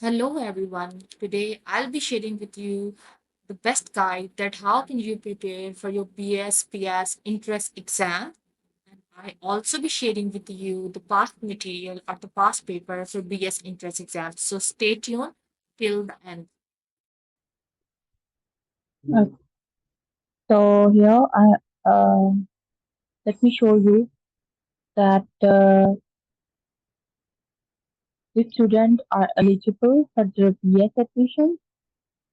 Hello everyone. Today I'll be sharing with you the best guide that how can you prepare for your BS interest exam. And I also be sharing with you the past material or the past paper for BS interest exam. So stay tuned till the end. Uh, So here let me show you that which students are eligible for the BS admission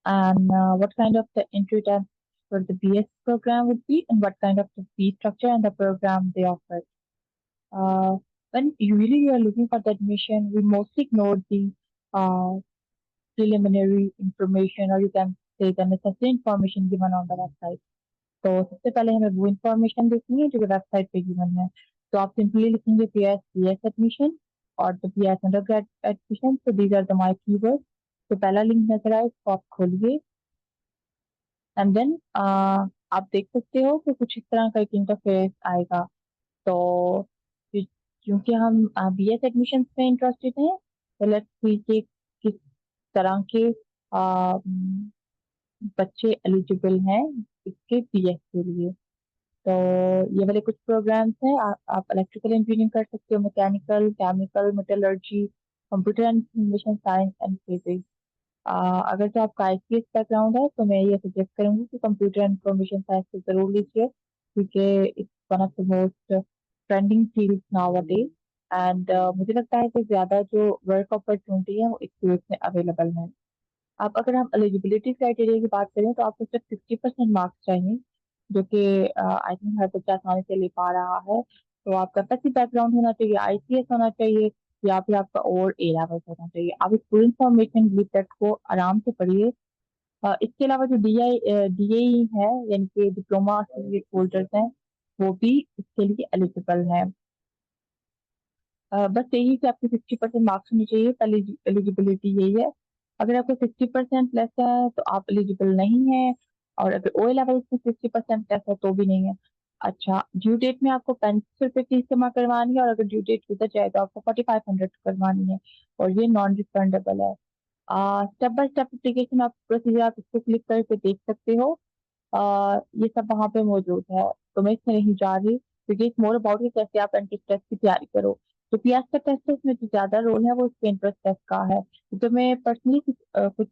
and what kind of the entry test for the BS program would be and what kind of the fee structure and the program they offer. Uh, when usually you are looking for the admission, we mostly ignore the uh, preliminary information or you can say the necessary information given on the website. तो सबसे पहले हमें वो information देखनी है जो कि website पे गिवन है। तो आप सिंपली लिखेंगे पीएस एडमिशन और the PS undergrad admission. तो these are the my keyword. तो पहला लिंक नजर आए इसको आप खोलिए एंड देन आप देख सकते हो कि कुछ इस तरह का एक इंटरफेस आएगा। तो क्यों- क्योंकि हम बीएस एडमिशन में इंटरेस्टेड हैं तो लेट्स सी कि किस तरह के बच्चे एलिजिबल हैं इसके बीएस के लिए। तो ये वाले कुछ प्रोग्राम्स हैं। आप इलेक्ट्रिकल इंजीनियरिंग कर सकते हो, mechanical, chemical, metallurgy, computer and information science and physics. अगर जो आपका आईसीएस बैकग्राउंड है तो मैं ये सजेस्ट करूंगी कि कंप्यूटर एंड इंफॉर्मेशन साइंस को जरूर लीजिए क्योंकि it's one of the most trending field now a day. And मुझे लगता है कि ज्यादा जो वर्क अपॉर्चुनिटी है वो इस फील्ड में अवेलेबल है। अब अगर हम एलिजिबिलिटी क्राइटेरिया की बात करें तो आपको सिर्फ 60% मार्क्स चाहिए जो कि आई थिंक हर बच्चा आसानी से ले पा रहा है। तो आपका पैसिव बैकग्राउंड होना चाहिए, आईसीएस होना चाहिए या फिर आपका और ए लेवल होना चाहिए। आप इस पूरी इंफॉर्मेशन टेट को आराम से पढ़िए। इसके अलावा जो डीएई है यानी कि डिप्लोमा सर्टिफिकेट होल्डर्स हैं वो भी इसके लिए एलिजिबल है। बस यही कि आपके 60% मार्क्स होने चाहिए, पहले एलिजिबिलिटी यही है। अगर आपको 60% लेस है तो आप एलिजिबल नहीं है और अगर ओ लेवल में 60% लेस है तो भी नहीं है। अच्छा, ड्यू डेट में आपको 35 रुपये फीस जमा करवानी है और अगर ड्यू डेट गुजर जाए तो आपको 4500 करवानी है और ये नॉन रिफंडेबल है। स्टेप बाय स्टेप एप्लीकेशन आप प्रोसीजर आप इसको क्लिक करके देख सकते हो। ये सब वहाँ पे मौजूद है। तो मैं इसमें नहीं जा रही क्योंकि इट्स मोर अबाउट कि कैसे आप एंट्रेंस टेस्ट की तैयारी करो। तो पीएस का टेस्ट है इसमें जो ज्यादा रोल है वो इसके एंट्रेंस टेस्ट का है। तो मैं पर्सनली कुछ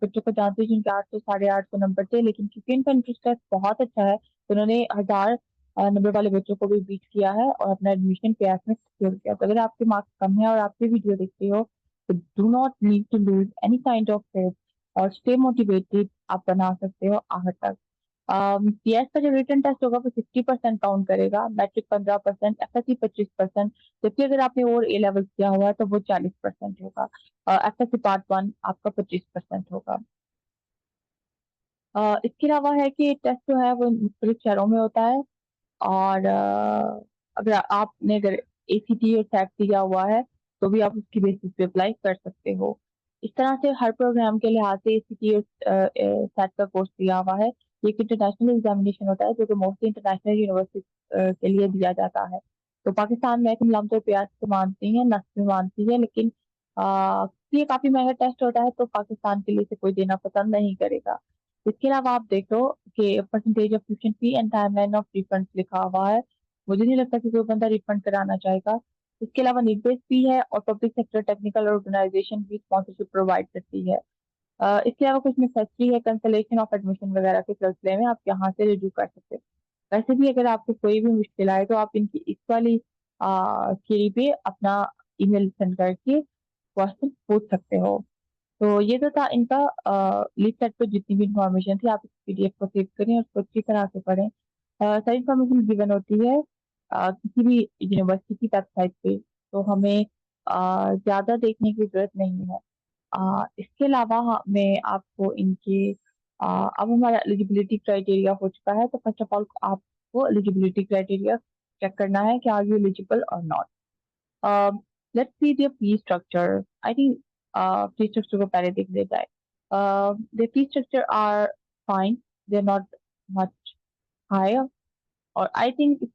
बच्चों को जानती हूँ जिनके 800 850 नंबर थे लेकिन क्योंकि इनका एंट्रेंस टेस्ट बहुत अच्छा है तो उन्होंने 1000 नंबर वाले बच्चों को भी बीट किया है और अपना एडमिशन पीएस में सिक्योर किया। तो अगर आपके मार्क्स कम है और आप ये वीडियो देखते हो तो do not need to lose any kind of faith और स्टे मोटिवेटेड। आप बना सकते हो आखिर तक। पीएस का जो रिटन टेस्ट होगा वो 60% काउंट करेगा, मैट्रिक 15%, एफएससी 25%। जबकि अगर आपने और ए लेवल किया हुआ है तो वो 40% होगा। एफएससी पार्ट वन आपका 25% होगा। इसके अलावा है कि टेस्ट जो है वो मुख्तलिफ शहरों में होता है और अगर आपने अगर एसीटी और सैट दिया हुआ है तो भी आप उसकी बेसिस पे अप्लाई कर सकते हो। इस तरह से हर प्रोग्राम के लिहाज से एसीटी और सैट का कोर्स दिया हुआ है। ये एक इंटरनेशनल एग्जामिनेशन होता है जो कि मोस्टली इंटरनेशनल यूनिवर्सिटी के लिए दिया जाता है। तो पाकिस्तान में हम आमतौर पर को मानती है, नस्ल मानती है, लेकिन ये काफी महंगा टेस्ट होता है तो पाकिस्तान के लिए इसे कोई देना पसंद नहीं करेगा। इसके अलावा आप देखो कि percentage of tuition fee and timeline of refund लिखा हुआ है। मुझे नहीं लगता कि कोई बंदा रिफंड कराना चाहेगा। इसके अलावा नीड बेस्ड फी है और पब्लिक सेक्टर टेक्निकल ऑर्गेनाइजेशन भी स्पॉन्सरशिप प्रोवाइड करती है। इसके अलावा कुछ नेसेसरी है कैंसलेशन ऑफ एडमिशन वगैरह के सिलसिले में आप यहाँ से रिव्यू कर सकते हो। वैसे भी अगर आपको कोई भी मुश्किल आए तो आप इनकी इस वाली क्वेरी पे अपना ईमेल सेंड करके क्वेश्चन पूछ सकते हो। तो ये तो था इनका लीड सेट पर जितनी भी इंफॉर्मेशन थी। आप इस पीडीएफ को सेव करें और उसको अच्छी तरह से पढ़ें। सारी इंफॉर्मेशन गिवन होती है किसी भी यूनिवर्सिटी की वेबसाइट पे। तो हमें ज्यादा देखने की जरूरत नहीं है। इसके अलावा मैं आपको इनके अब हमारा एलिजिबिलिटी क्राइटेरिया हो चुका है तो फर्स्ट ऑफ ऑल आपको एलिजिबिलिटी क्राइटेरिया चेक करना है कि आर यू एलिजिबल और not. Let's see the fee structure. I think fee structure को पहले देख लेता है। The fee structure are fine, they are not much higher और आई थिंक इट्स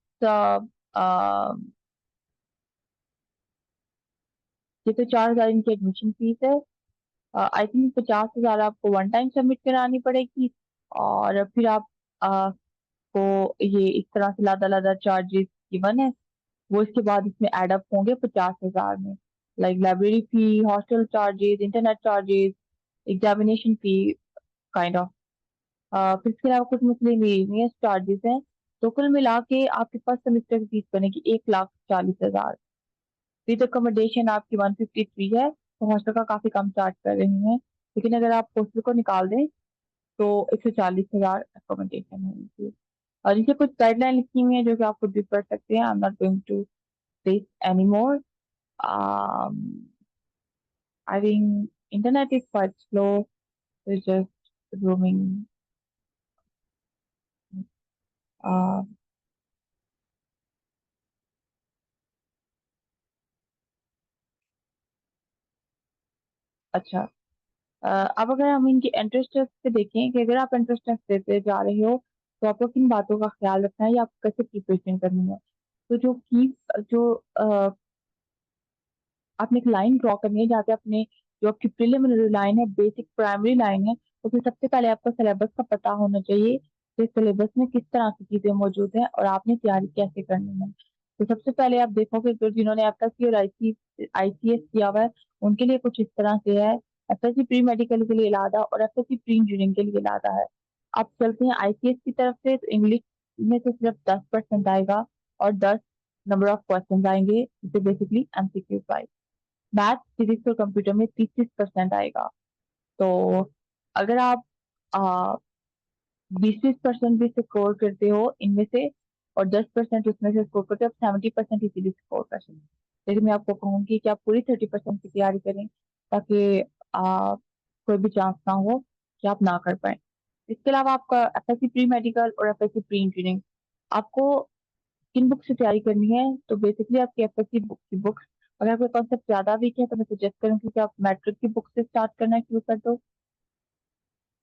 ये तो 4000 इनकी एडमिशन फीस है। आई थिंक 50,000 आपको वन टाइम सबमिट करानी पड़ेगी, और फिर आप को ये इस तरह से लादा लादा चार्जेस गिवन है, वो इसके बाद इसमें एड अप होंगे 50,000 में, like library fee, hostel charges, internet charges, examination fee, kind of. फिर इसके अलावा कुछ मिसलेनियस चार्जेस हैं। तो कुल मिला के आपके पास सेमेस्टर की फीस बनेगी 1,40,000। विद अकोमोडेशन आपकी 153 है, तो हॉस्टल का काफी कम चार्ज कर रही हैं, लेकिन अगर आप हॉस्टल को निकाल दें तो 140,000 अकोमोडेशन है इनकी। और इनसे कुछ गाइडलाइन लिखी हुई है जो कि आप खुद भी पढ़ सकते हैं। I am not going to this any more. I think internet is quite slow, just roaming। uh, अच्छा। अब अगर हम इनकी इंटरेस्ट पे देखें कि अगर आप इंटरेस्ट देते जा रहे हो तो आपको किन बातों का ख्याल रखना है या आपको कैसे प्रिपरेशन करनी है। तो जो आपने एक लाइन ड्रॉ करनी है जहाँ पे अपने जो आपकी प्रिलिमिनरी लाइन है, बेसिक प्राइमरी लाइन है, तो फिर सबसे पहले आपको सिलेबस का पता होना चाहिए कि सिलेबस में किस तरह की चीजें मौजूद हैं और आपने तैयारी कैसे करनी है। तो सबसे पहले आप देखोगे जो जिन्होंने एफएससी और आईसीएस किया हुआ है उनके लिए कुछ इस तरह से है। एफएससी प्री मेडिकल के लिए अलादा और एफएससी प्री इंजीनियरिंग के लिए अलादा है। आप चलते हैं आईसीएस की तरफ से, तो इंग्लिश में से सिर्फ 10% आएगा और 10 नंबर ऑफ क्वेश्चन आएंगे, जिसे बेसिकली एमसीक्यू। मैथ, फिजिक्स और कंप्यूटर में 30-30% आएगा। तो अगर आप 20-20% भी स्कोर करते हो इनमें से और 10% उसमें से स्कोर करते हो, आप 70% इजीली स्कोर कर सकते हैं। लेकिन मैं आपको कहूंगी कि आप पूरी 30% की तैयारी करें, ताकि कोई भी चांस ना हो कि आप ना कर पाए। इसके अलावा आपका एफएससी प्री मेडिकल और एफएससी प्री इंजीनियरिंग, आपको किन बुक से तैयारी करनी है। तो बेसिकली आपकी एफएससी बुक की बुक्स, अगर आपका कॉन्सेप्ट ज्यादा वीक है तो मैं सजेस्ट करूंगी कि आप मैट्रिक की बुक से स्टार्ट करना शुरू कर दो,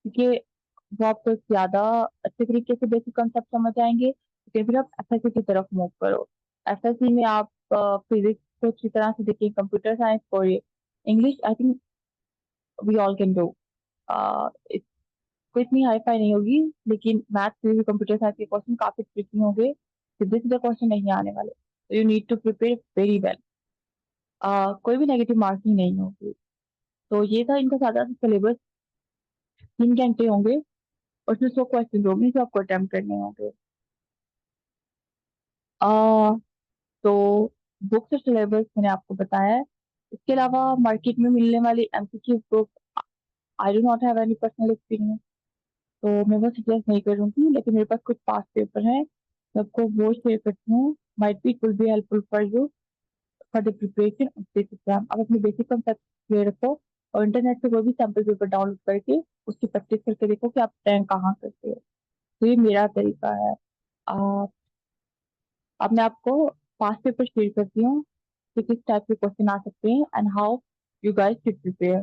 क्योंकि वो आपको एक ज्यादा अच्छे तरीके से बेसिक कॉन्सेप्ट समझ आएंगे। फिर आप एफएससी की तरफ मूव करो। एफएससी में आप फिजिक्स को अच्छी तरह से देखिए, कंप्यूटर साइंस पढ़िए, English I think we all can do. कोई इतनी हाई फाई नहीं होगी, लेकिन मैथ फिजिक्स कंप्यूटर साइंस के क्वेश्चन काफी ट्रिकी होंगे, सीधे सीधे क्वेश्चन नहीं आने वाले, तो you need to prepare very well. कोई भी नेगेटिव मार्किंग नहीं होगी। तो ये था इनका सादा सा सिलेबस। 3 घंटे होंगे और उसमें 100 क्वेश्चन होंगे जो आपको अटेम्प्ट करने होंगे। आ, तो बुक्स और सिलेबस मैंने आपको बताया है। इसके अलावा मार्केट में मिलने वाली MCQ book, I do not have any personal experience, तो मैं वो सजेस्ट नहीं करूंगी, लेकिन मेरे पास कुछ पास पेपर हैं, मैं आपको वो शेयर करती हूँ। Might be it will be helpful for you for the preparation of this exam. आप अपने बेसिक कॉन्सेप्ट क्लियर रखो और इंटरनेट से कोई भी सैम्पल पेपर डाउनलोड करके उसकी प्रैक्टिस करके देखो कि आप रैंक कहाँ करते हो। तो ये मेरा तरीका है। आ, अब मैं आपको पास पेपर शेयर करती हूँ कि किस टाइप के क्वेश्चन आ सकते हैं and how you guys should prepare.